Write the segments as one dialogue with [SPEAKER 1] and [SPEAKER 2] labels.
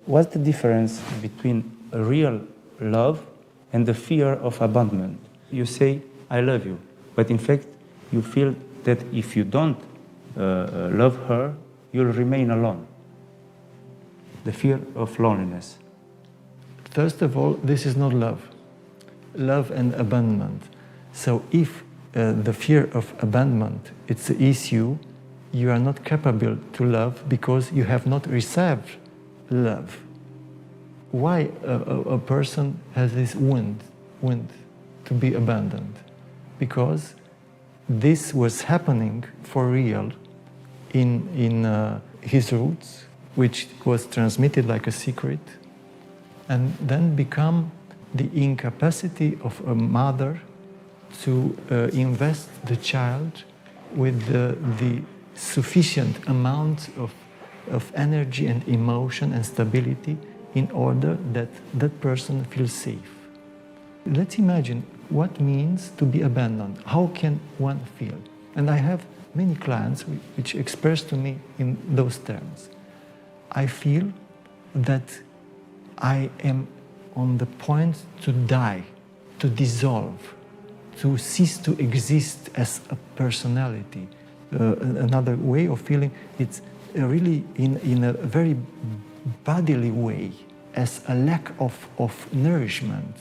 [SPEAKER 1] What's the difference between a real love and the fear of abandonment? You say, I love you, but in fact, you feel that if you don't love her, you'll remain alone. The fear of loneliness.
[SPEAKER 2] First of all, this is not love. Love and abandonment. So if the fear of abandonment it's the issue, you are not capable to love because you have not received love. Why a person has this wound to be abandoned? Because this was happening for real in his roots, which was transmitted like a secret, and then become the incapacity of a mother to invest the child with the sufficient amount of energy and emotion and stability in order that that person feels safe. Let's imagine what means to be abandoned. How can one feel? And I have many clients which express to me in those terms. I feel that I am on the point to die, to dissolve, to cease to exist as a personality. Another way of feeling, it's really in a very bodily way, as a lack of nourishment.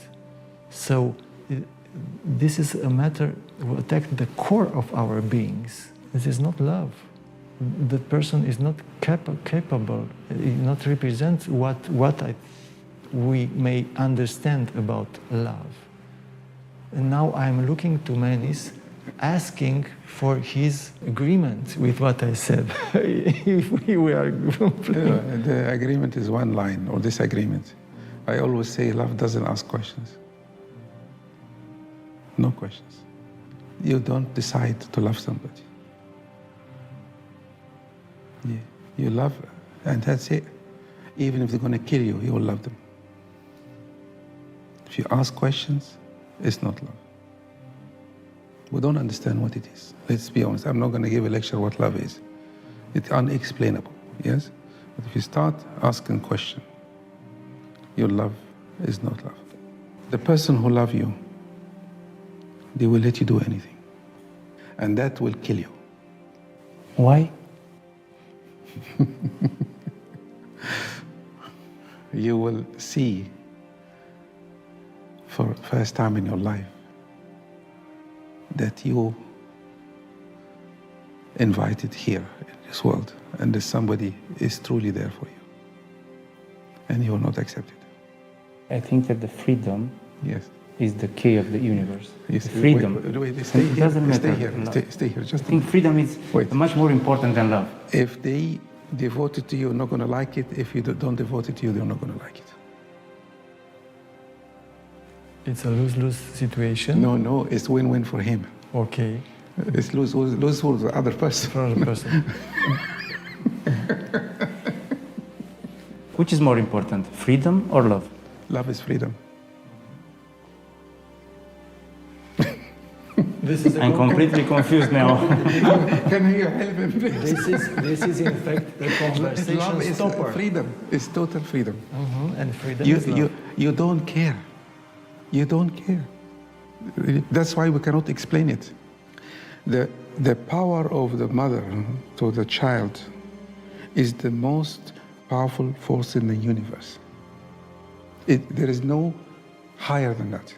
[SPEAKER 2] So this is a matter that attacks the core of our beings. This is not love. The person is not capable, it not represents what we may understand about love. And now I'm looking to Menis, asking for his agreement with what I said. If we are
[SPEAKER 3] the agreement is one line, or disagreement. I always say love doesn't ask questions. No questions. You don't decide to love somebody. You love, and that's it. Even if they're going to kill you, you will love them. If you ask questions, it's not love. We don't understand what it is. Let's be honest. I'm not going to give a lecture what love is. It's unexplainable, yes? But if you start asking questions, your love is not love. The person who loves you, they will let you do anything. And that will kill you.
[SPEAKER 1] Why?
[SPEAKER 3] You will see for the first time in your life that you invited here in this world, and that somebody is truly there for you, and you will not accept it.
[SPEAKER 1] I think that the freedom
[SPEAKER 3] Yes.
[SPEAKER 1] is the key of the universe.
[SPEAKER 3] Yes.
[SPEAKER 1] The freedom.
[SPEAKER 3] Wait, stay
[SPEAKER 1] It
[SPEAKER 3] here.
[SPEAKER 1] doesn't matter.
[SPEAKER 3] Stay here. Just
[SPEAKER 1] I think freedom is much more important than love.
[SPEAKER 3] if they devote it to you, you're not going to like it. If you don't devote it to you, they're not going to like it.
[SPEAKER 2] It's a lose-lose situation.
[SPEAKER 3] No, it's win-win for him.
[SPEAKER 2] Okay.
[SPEAKER 3] It's lose for the other person.
[SPEAKER 2] For the person.
[SPEAKER 1] Which is more important, freedom or love?
[SPEAKER 3] Love is freedom.
[SPEAKER 1] I'm completely confused now.
[SPEAKER 3] Can you help him, please?
[SPEAKER 2] This is in fact the conversation
[SPEAKER 3] Love is
[SPEAKER 2] stopper.
[SPEAKER 3] freedom. It's total freedom.
[SPEAKER 2] And freedom is love.
[SPEAKER 3] You don't care. You don't care. That's why we cannot explain it. The power of the mother to the child is the most powerful force in the universe. There is no higher than that.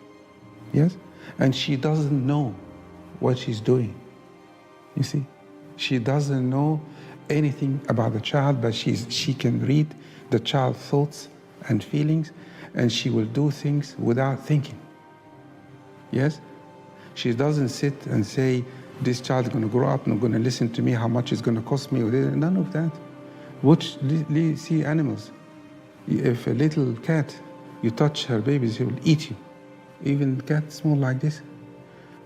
[SPEAKER 3] Yes? And she doesn't know what she's doing. You see? She doesn't know anything about the child, but she can read the child's thoughts and feelings, and she will do things without thinking. Yes? She doesn't sit and say, this child is going to grow up, not going to listen to me, how much it's going to cost me. None of that. See animals. If a little cat, you touch her babies, she will eat you. Even cats small like this.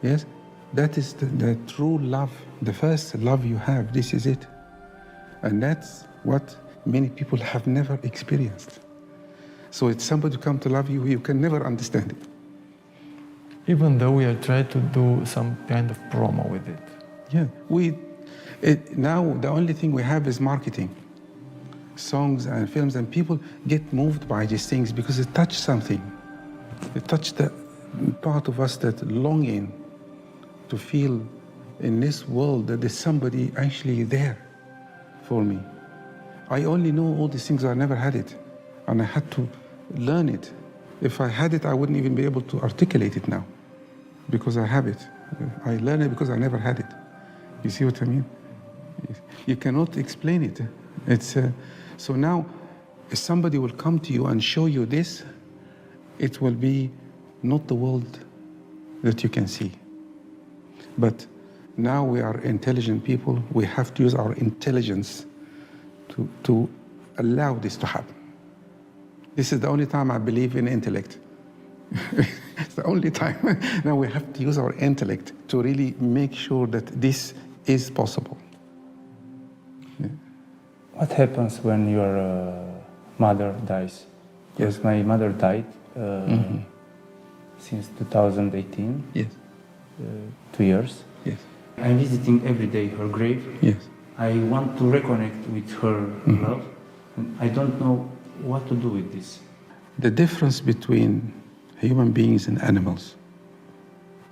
[SPEAKER 3] Yes? That is the true love. The first love you have, this is it. And that's what many people have never experienced. So it's somebody to come to love you, you can never understand it.
[SPEAKER 2] Even though we are trying to do some kind of promo with it.
[SPEAKER 3] Yeah, now the only thing we have is marketing. songs and films, and people get moved by these things because it touched something. It touched the part of us that longing to feel in this world that there's somebody actually there for me. I only know all these things, I never had it, and I had to learn it. If I had it, I wouldn't even be able to articulate it now, because I have it. I learned it because I never had it. You see what I mean? You cannot explain it. It's so now, if somebody will come to you and show you this, it will be not the world that you can see. But now we are intelligent people. We have to use our intelligence to allow this to happen. This is the only time I believe in intellect. It's the only time. Now we have to use our intellect to really make sure that this is possible. Yeah.
[SPEAKER 1] What happens when your mother dies? Because my mother died since 2018.
[SPEAKER 3] Yes.
[SPEAKER 1] 2 years.
[SPEAKER 3] Yes.
[SPEAKER 1] I'm visiting every day her grave.
[SPEAKER 3] Yes.
[SPEAKER 1] I want to reconnect with her love. And I don't know what to do with this.
[SPEAKER 3] The difference between human beings and animals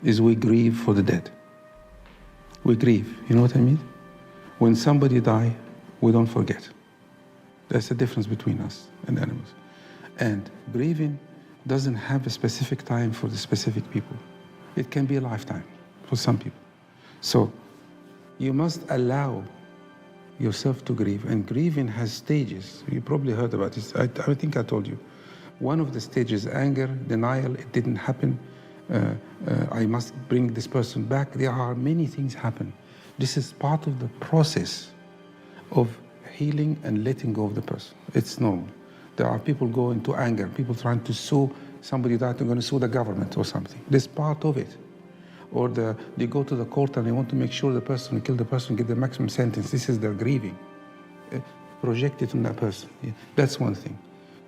[SPEAKER 3] is we grieve for the dead. We grieve, you know what I mean? When somebody dies, we don't forget. That's the difference between us and animals. And grieving doesn't have a specific time for the specific people. It can be a lifetime for some people. So you must allow yourself to grieve. And grieving has stages. You probably heard about this. I think I told you. One of the stages, anger, denial, it didn't happen. I must bring this person back. There are many things happen. This is part of the process of healing and letting go of the person. It's normal. There are people go into anger, people trying to sue somebody that they're going to sue the government or something. This is part of it. Or they go to the court and they want to make sure the person who killed the person get the maximum sentence. This is their grieving. Project it on that person. Yeah. That's one thing.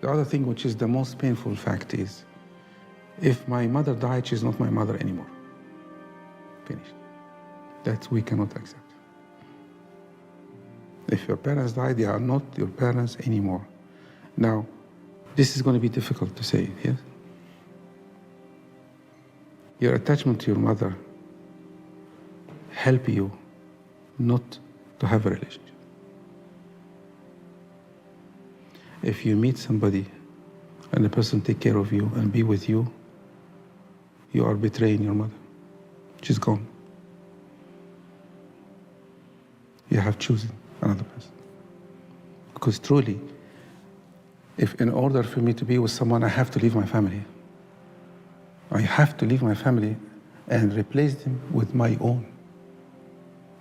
[SPEAKER 3] The other thing, which is the most painful fact, is if my mother died, she's not my mother anymore. Finished. That we cannot accept. If your parents died, they are not your parents anymore. Now, this is going to be difficult to say, yes? Your attachment to your mother help you not to have a relationship. If you meet somebody and the person take care of you and be with you, you are betraying your mother. She's gone. You have chosen another person. Because truly, if in order for me to be with someone, I have to leave my family. I have to leave my family and replace them with my own.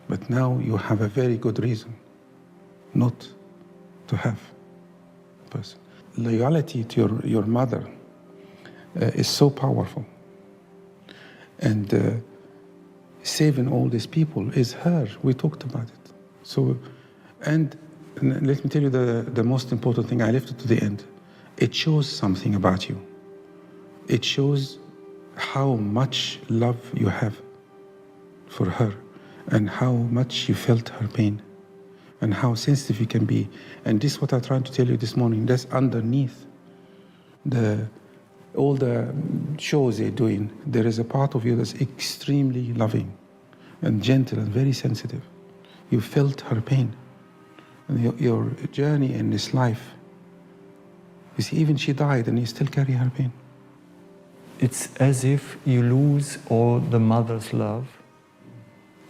[SPEAKER 3] But now you have a very good reason not to have a person. Loyalty to your mother is so powerful. And saving all these people is her. We talked about it. So, and let me tell you the most important thing, I left it to the end. It shows something about you. It shows how much love you have for her and how much you felt her pain and how sensitive you can be. And this is what I'm trying to tell you this morning. That's underneath all the shows they're doing. There is a part of you that's extremely loving and gentle and very sensitive. You felt her pain. And your journey in this life, you see, even she died and you still carry her pain.
[SPEAKER 2] It's as if you lose all the mother's love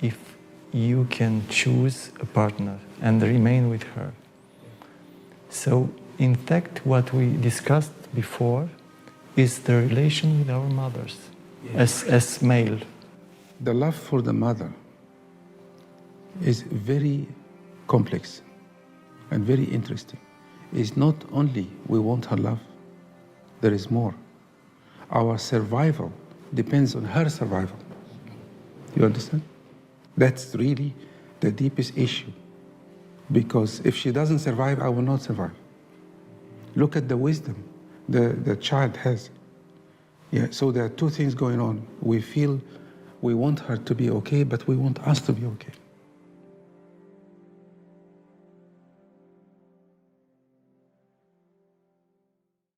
[SPEAKER 2] if you can choose a partner and remain with her. So, in fact, what we discussed before is the relation with our mothers as male.
[SPEAKER 3] The love for the mother is very complex and very interesting. It's not only we want her love, there is more. Our survival depends on her survival. You understand? That's really the deepest issue. Because if she doesn't survive, I will not survive. Look at the wisdom the child has. Yeah, so there are two things going on. We feel we want her to be okay, but we want us to be okay.